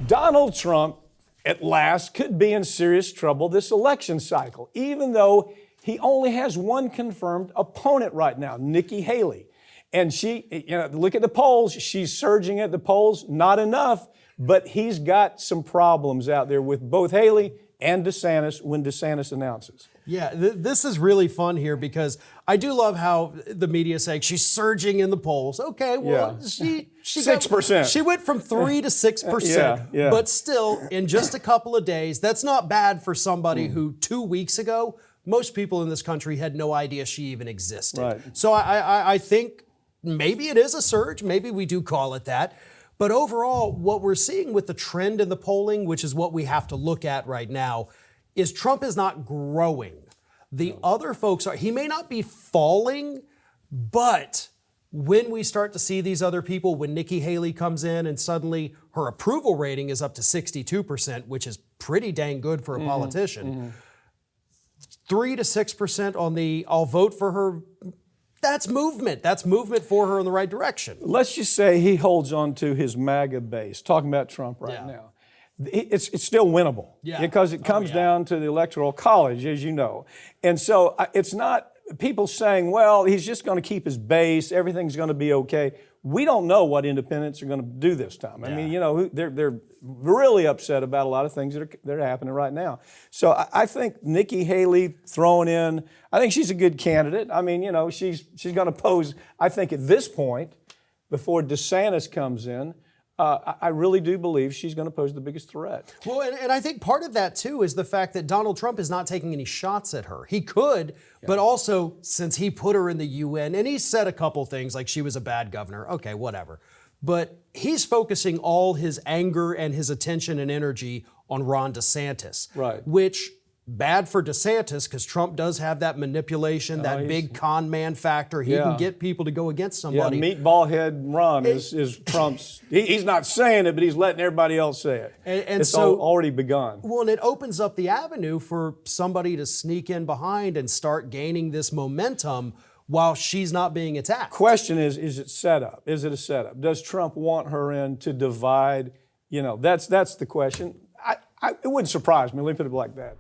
Donald Trump, at last, could be in serious trouble this election cycle, even though he only has one confirmed opponent right now, Nikki Haley. And she, look at the polls. She's surging at the polls. Not enough, but he's got some problems out there with both Haley and DeSantis when DeSantis announces. Yeah, this is really fun here because I do love how the media is saying she's surging in the polls. Okay, well, she 6%. She went from 3 to 6%. Yeah. But still, in just a couple of days, that's not bad for somebody who 2 weeks ago, most people in this country had no idea she even existed. Right. So I think maybe it is a surge. Maybe we do call it that. But overall, what we're seeing with the trend in the polling, which is what we have to look at right now, is Trump is not growing. The other folks are, he may not be falling, but when we start to see these other people, when Nikki Haley comes in and suddenly her approval rating is up to 62%, which is pretty dang good for a politician, 3 to 6% on the I'll vote for her, that's movement. That's movement for her in the right direction. Let's just say he holds on to his MAGA base, talking about Trump right now. It's still winnable because it comes down to the Electoral College, as you know. And so it's not people saying, well, he's just going to keep his base, everything's going to be okay. We don't know what independents are going to do this time. I mean, they're really upset about a lot of things that are happening right now. So I think Nikki Haley thrown in, I think she's a good candidate. I mean, she's going to pose, I think at this point, before DeSantis comes in, I really do believe she's going to pose the biggest threat. Well, and I think part of that, too, is the fact that Donald Trump is not taking any shots at her. He could, but also, since he put her in the UN, and he said a couple things like she was a bad governor, okay, whatever. But he's focusing all his anger and his attention and energy on Ron DeSantis. Right. Which, bad for DeSantis, because Trump does have that manipulation, that big con man factor. He can get people to go against somebody. Yeah, meatball head Ron is Trump's. He's not saying it, but he's letting everybody else say it. And it's so, already begun. Well, and it opens up the avenue for somebody to sneak in behind and start gaining this momentum while she's not being attacked. Question is it set up? Is it a setup? Does Trump want her in to divide? That's the question. It wouldn't surprise me. Let me put it like that.